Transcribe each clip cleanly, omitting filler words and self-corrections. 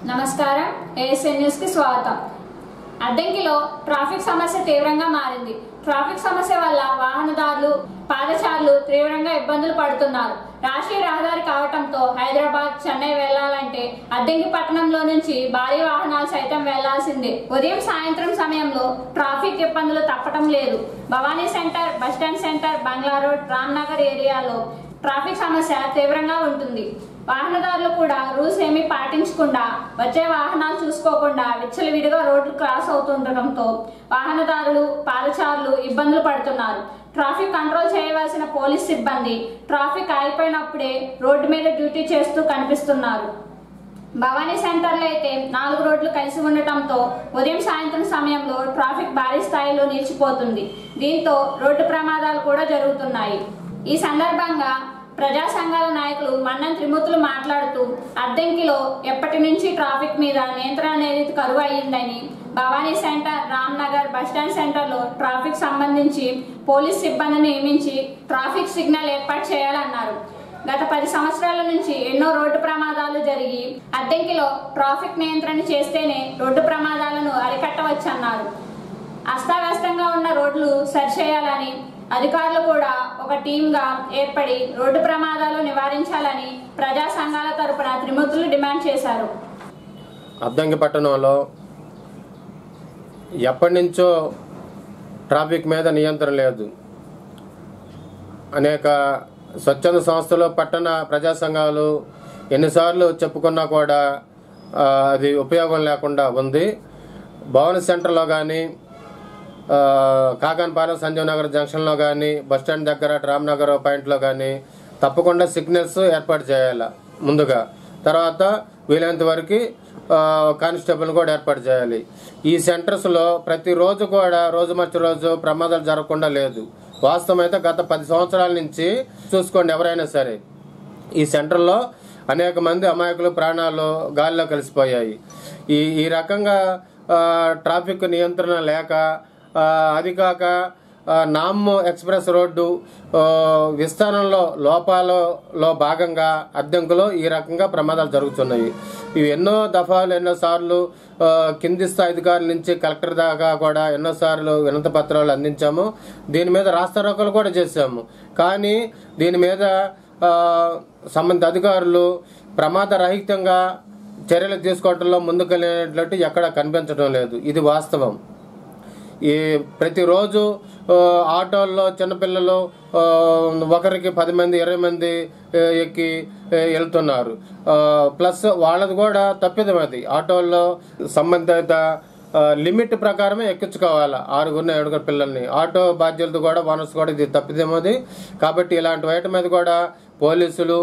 నమస్కారం ASN news కి స్వాగతం. అద్దంకిలో ట్రాఫిక్ సమస్య తీవ్రంగా మారింది. ట్రాఫిక్ సమస్య వల్ల వాహనదారులు, పాదచారులు తీవ్రంగా ఇబ్బందులు పడుతున్నారు. రాష్ట్రీయ రహదారి కావడంతో హైదరాబాద్, చెన్నై వెళ్లాలంటే అద్దంకి పట్టణంలో నుంచి భారీ వాహనాలు సైతం వెళ్లాల్సిందే. ఉదయం, సాయంత్రం సమయంలో ట్రాఫిక్ ఇబ్బందులు తప్పటం లేదు. భవానీ సెంటర్, బస్టాండ్ సెంటర్, బంగ్లా రోడ్, రామ్నగర్ ఏరియాలో ట్రాఫిక్ సమస్య తీవ్రంగా ఉంటుంది. వాహనదారులు కూడా రూల్స్ ఏమీ పాటించకుండా, వచ్చే వాహనాలు చూసుకోకుండా విచ్చలవిడిగా రోడ్లు క్రాస్ అవుతుండటంతో వాహనదారులు, పాదచారులు ఇబ్బందులు పడుతున్నారు. ట్రాఫిక్ కంట్రోల్ చేయవలసిన పోలీస్ సిబ్బంది ట్రాఫిక్ ఆగిపోయినప్పుడే రోడ్డు మీద డ్యూటీ చేస్తూ కనిపిస్తున్నారు. భవానీ సెంటర్లో అయితే 4 రోడ్లు కలిసి ఉండటంతో ఉదయం, సాయంత్రం సమయంలో ట్రాఫిక్ భారీ స్థాయిలో నిలిచిపోతుంది. దీంతో రోడ్డు ప్రమాదాలు కూడా జరుగుతున్నాయి. ఈ సందర్భంగా ప్రజా సంఘాల నాయకులు మన్నం త్రిమూర్తులు మాట్లాడుతూ, అద్దంకిలో ఎప్పటి నుంచి ట్రాఫిక్ మీద నియంత్రణ అనేది కరువు అయ్యిందని, భవానీ సెంటర్, రామ్నగర్, బస్టాండ్ సెంటర్లో ట్రాఫిక్ సంబంధించి పోలీస్ సిబ్బందిని నియమించి ట్రాఫిక్ సిగ్నల్ ఏర్పాటు చేయాలన్నారు. గత 10 సంవత్సరాల నుంచి ఎన్నో రోడ్డు ప్రమాదాలు జరిగి అద్దంకిలో ట్రాఫిక్ నియంత్రణ చేస్తేనే రోడ్డు ప్రమాదాలను అరికట్టవచ్చన్నారు. అస్తావ్యస్తంగా ఉన్న రోడ్లు సరిచేయాలని, అధికారులు కూడా ఒక టీంగా ఏర్పడి రోడ్డు ప్రమాదాలు నివారించాలని ప్రజా సంఘాల తరపున త్రిమూర్తులు డిమాండ్ చేశారు. అద్దంకి పట్టణంలో ఎప్పటి నుంచో ట్రాఫిక్ మీద నియంత్రణ లేదు. అనేక స్వచ్ఛంద సంస్థలు, పట్టణ ప్రజా సంఘాలు ఎన్నిసార్లు చెప్పుకున్నా కూడా అది ఉపయోగం లేకుండా ఉంది. భవన్ సెంటర్లో కానీ, కాకానపాలెం సంజీవ్ నగర్ జంక్షన్లో కానీ, బస్టాండ్ దగ్గర రామ్నగర్ పాయింట్లో కానీ తప్పకుండా సిగ్నల్స్ ఏర్పాటు చేయాలి ముందుగా. తర్వాత వీలైనంత వరకు కానిస్టేబుల్ కూడా ఏర్పాటు చేయాలి. ఈ సెంటర్స్లో ప్రతిరోజు కూడా రోజు మార్చి రోజు ప్రమాదాలు జరగకుండా లేదు. వాస్తవం అయితే గత 10 సంవత్సరాల నుంచి చూసుకోండి, ఎవరైనా సరే ఈ సెంటర్లో అనేక మంది అమాయకులు ప్రాణాలు గాలిలో కలిసిపోయాయి. ఈ రకంగా ట్రాఫిక్ నియంత్రణ లేక, అది కాక నామ్ ఎక్స్ప్రెస్ రోడ్డు విస్తరణలో లోపాలలో భాగంగా అద్దంకులో ఈ రకంగా ప్రమాదాలు జరుగుతున్నాయి. ఇవి ఎన్నో దఫాలు, ఎన్నోసార్లు కింది స్థాయి అధికారుల నుంచి కలెక్టర్ దాకా కూడా ఎన్నోసార్లు వినతి పత్రాలు అందించాము. దీని మీద రాస్తారోకలు కూడా చేశాము. కానీ దీని మీద సంబంధిత అధికారులు ప్రమాదరహితంగా చర్యలు తీసుకోవడంలో ముందుకెళ్ళినట్లు ఎక్కడ కనిపించడం లేదు. ఇది వాస్తవం. ఈ ప్రతిరోజు ఆటోల్లో చిన్నపిల్లలు ఒకరికి 10 మంది 20 మంది ఎక్కి వెళ్తున్నారు. ప్లస్ వాళ్ళది కూడా తప్పిదం. అది ఆటోల్లో సంబంధిత లిమిట్ ప్రకారమే ఎక్కించుకోవాలి 6-7 పిల్లల్ని. ఆటో బాధ్యులతో కూడా, ఓనర్స్ కూడా ఇది తప్పిదేమోది. కాబట్టి ఇలాంటి వాటి మీద కూడా పోలీసులు,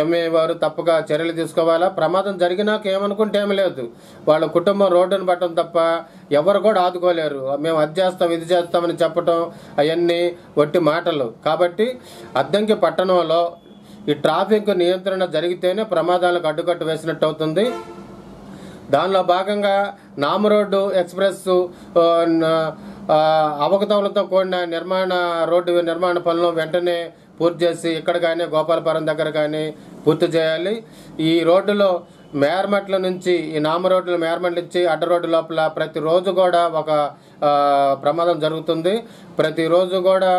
ఎంఏ వారు తప్పగా చర్యలు తీసుకోవాలా. ప్రమాదం జరిగినాక ఏమనుకుంటే ఏమి లేదు, వాళ్ళ కుటుంబం రోడ్డును పట్టడం తప్ప ఎవరు కూడా ఆదుకోలేరు. మేము అది చేస్తాం, ఇది చేస్తామని చెప్పటం అవన్నీ వట్టి మాటలు. కాబట్టి అద్దంకి పట్టణంలో ఈ ట్రాఫిక్ నియంత్రణ జరిగితేనే ప్రమాదాలకు అడ్డుకట్టు వేసినట్టు అవుతుంది. దానిలో భాగంగా నామ్ రోడ్డు ఎక్స్ప్రెస్ అవకతవలతో కూడిన రోడ్డు నిర్మాణ పనులు వెంటనే పూర్తి చేసి ఇక్కడ కానీ, గోపాలపురం దగ్గర కానీ పూర్తి చేయాలి. ఈ రోడ్డులో మేర్మట్ల నుంచి, ఈ నామ రోడ్ల మేర్మట్ల నుంచి అడ్డ రోడ్డు లోపల ప్రతిరోజు కూడా ఒక ప్రమాదం జరుగుతుంది. ప్రతిరోజు కూడా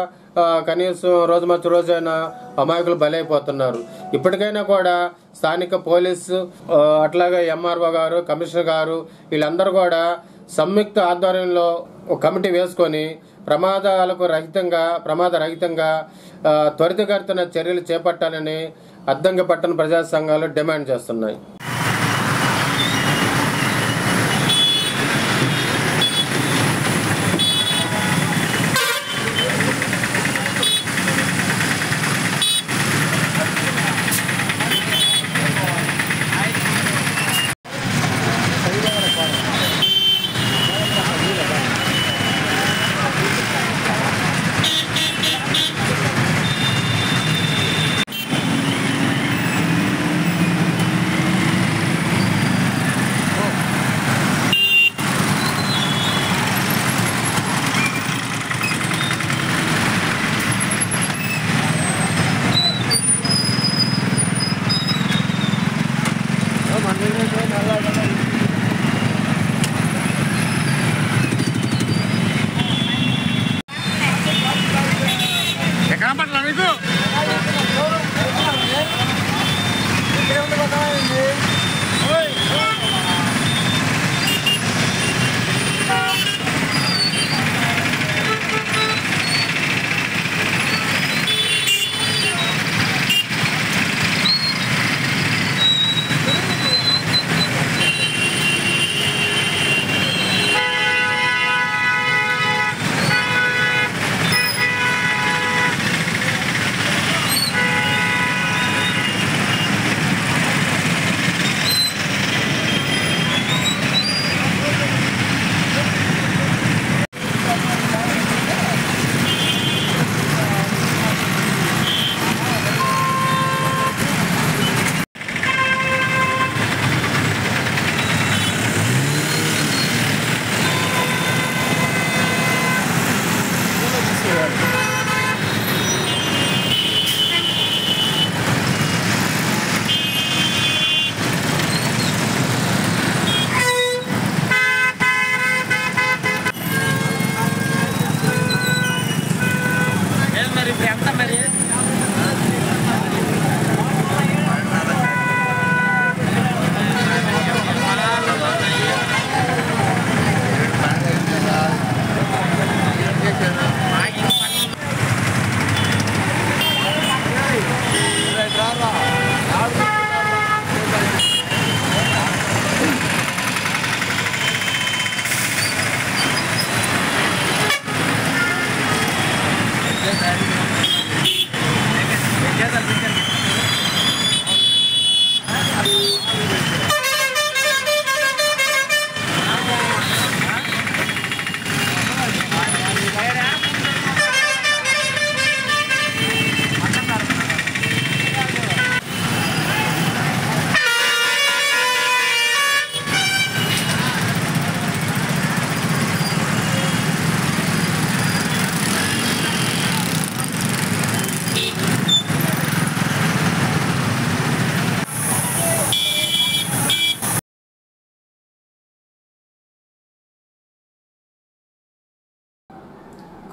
కనీసం రోజు మార్చి రోజైనా అమాయకులు బలైపోతున్నారు. ఇప్పటికైనా కూడా స్థానిక పోలీసు, అట్లాగే ఎంఆర్ఓ గారు, కమిషనర్ గారు వీళ్ళందరూ కూడా సంయుక్త ఆధ్వర్యంలో ఒక కమిటీ వేసుకొని ప్రమాదరహితంగా త్వరితగతిన చర్యలు చేపట్టాలని అద్దంకి పట్టణ ప్రజా సంఘాలు డిమాండ్ చేస్తున్నాయి.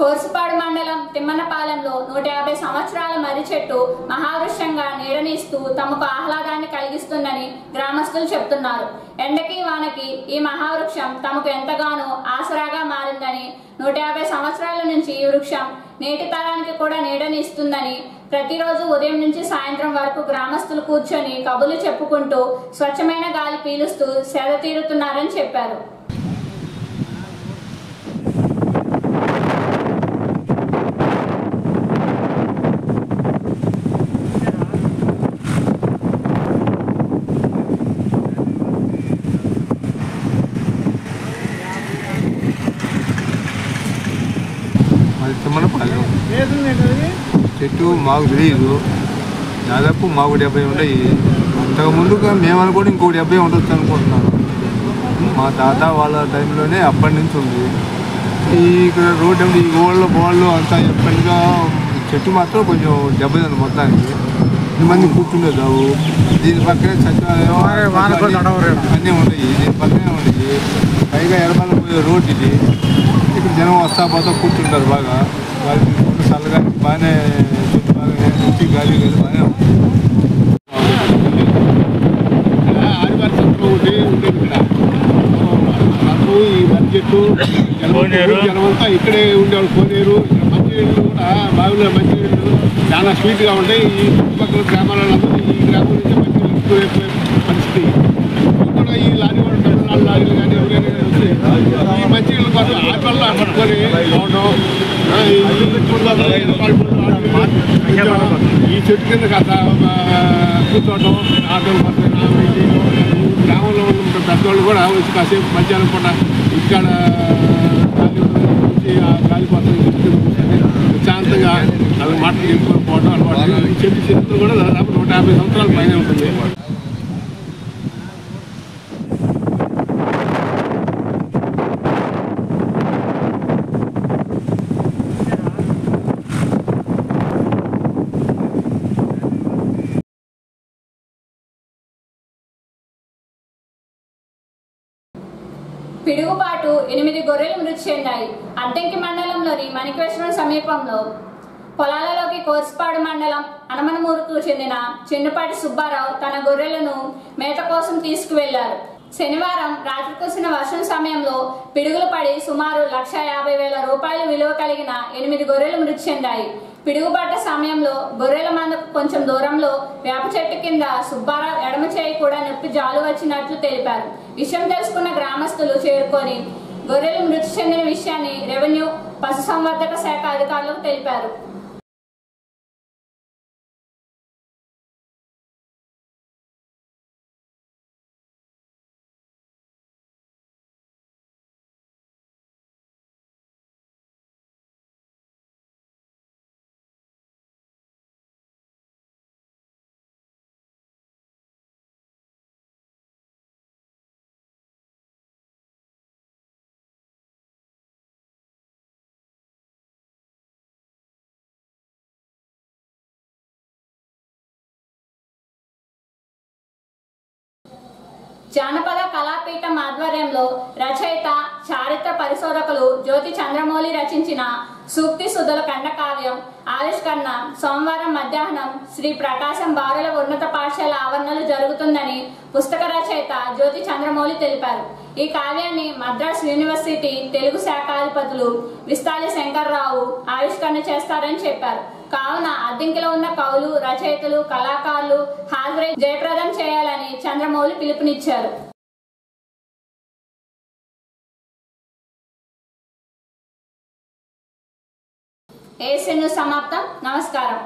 కోర్సుపాడు మండలం తిమ్మనపాలెంలో 150 సంవత్సరాల మర్రి చెట్టు మహావృక్షంగా నీడనిస్తూ తమకు ఆహ్లాదాన్ని కలిగిస్తుందని గ్రామస్తులు చెప్తున్నారు. ఎండకి వానకి ఈ మహావృక్షం తమకు ఎంతగానో ఆసరాగా మారిందని, 150 సంవత్సరాల నుంచి ఈ వృక్షం నేటి తరానికి కూడా నీడనిస్తుందని, ప్రతిరోజు ఉదయం నుంచి సాయంత్రం వరకు గ్రామస్తులు కూర్చొని కబుర్లు చెప్పుకుంటూ స్వచ్ఛమైన గాలి పీలుస్తూ సేద తీరుతున్నారని చెప్పారు. తిమ్మనపాలెం చెట్టు మాకు తెలియదు. దాదాపు మాకు 70 ఉంటాయి. అంతకు ముందుగా మేము అనుకోని ఇంకో 70 ఉండొచ్చు అనుకుంటున్నాను. మా తాత వాళ్ళ టైంలోనే అప్పటి నుంచి ఉంది. ఇక్కడ రోడ్డు ఈ ఊళ్ళో బోళ్ళు అంతా ఎప్పటిగా చెట్టు మాత్రం కొంచెం దెబ్బతింది మొత్తానికి. మంది కూర్చుండేదావు. దీని పక్కనే సచివాలయం అన్నీ ఉంటాయి. దీని పక్కనే ఉంటాయి. పైగా ఎడమల పోయే రోడ్డు ఇది. ఇక్కడ జనం వస్తా పోతా కూర్చుంటారు. బాగా గాలి తీసుకుంటే చల్లగా బాగానే చెట్టు బాగా వచ్చి గాలి బాగానే ఉంటుంది. ఆదివారి సంతలో ఒకటి ఉండేది ఇక్కడ. నాకు ఈ మర్రి చెట్టు జనమంతా ఇక్కడే ఉండేవాళ్ళు. కోనేరు మంచినీళ్ళు కూడా బావిలో మంచినీళ్ళు చాలా స్వీట్గా ఉంటాయి. ఈ చుట్టుపక్కల గ్రామాలలో ఈ గ్రామం నుంచే మంచినీళ్ళు పరిస్థితి. కూడా ఈ లారీ కూడా పెట్రోల్ లారీలు కానీ ఎవరైనా వచ్చి ఈ మంచినీళ్ళు కోసం ఆటల్లో పట్టుకొని పోవడం, ఈ చెట్టు కింద కాస్త కూర్చోవడం, ఆటోలు గ్రామంలో ఉన్న పెద్దవాళ్ళు కూడా వచ్చి కాసేపు మధ్యాహ్నం పూట ఇక్కడ గాలి కోసం ప్రశాంతంగా అవి మాటలు చెప్పుకొని పోవడం అలవాటు. చెట్టు చరిత్ర కూడా దాదాపు 150 సంవత్సరాల పైన ఉంటుంది. పిడుగుపాటు 8 గొర్రెలు మృతి చెందాయి. అద్దంకి మండలంలోని మణికేశ్వరం సమీపంలో పొలాలలోకి కోర్సుపాడు మండలం అనమనమూరుకు చెందిన చెన్నుపాటి సుబ్బారావు తన గొర్రెలను మేత కోసం తీసుకువెళ్లారు. శనివారం రాత్రి కురిసిన వర్షం సమయంలో పిడుగులు పడి సుమారు 1,50,000 రూపాయలు విలువ కలిగిన 8 గొర్రెలు మృతి చెందాయి. పిడుగుపడ్డ సమయంలో గొర్రెల మందకు కొంచెం దూరంలో వేప చెట్టు కింద సుబ్బారావు ఎడమ చేయి కూడా నొప్పి జాలు వచ్చినట్లు తెలిపారు. విషయం తెలుసుకున్న గ్రామస్తులు చేరుకొని గొర్రెలు మృతి చెందిన విషయాన్ని రెవెన్యూ, పశుసంవర్ధక శాఖ అధికారులకు తెలిపారు. జానపద కళాపీఠం ఆధ్వర్యంలో రచయిత, చారిత్ర పరిశోధకులు జ్యోతి చంద్రమౌళి రచించిన సూక్తి సుధల ఖండకావ్యం ఆవిష్కరణ సోమవారం మధ్యాహ్నం శ్రీ ప్రకాశం బారుల ఉన్నత పాఠశాల ఆవరణలో జరుగుతుందని పుస్తక రచయిత జ్యోతి చంద్రమౌళి తెలిపారు. ఈ కావ్యాన్ని మద్రాస్ యూనివర్సిటీ తెలుగు శాఖాధిపతులు విస్తాలి శంకర్రావు ఆవిష్కరణ చేస్తారని చెప్పారు. కావున అద్దంకిలో ఉన్న కవులు, రచయితలు, కళాకారులు హాజరై జయప్రదం చేయాలని చంద్రమౌళి పిలుపునిచ్చారు. ఏఎస్ఎన్ న్యూస్ సమాప్తం. నమస్కారం.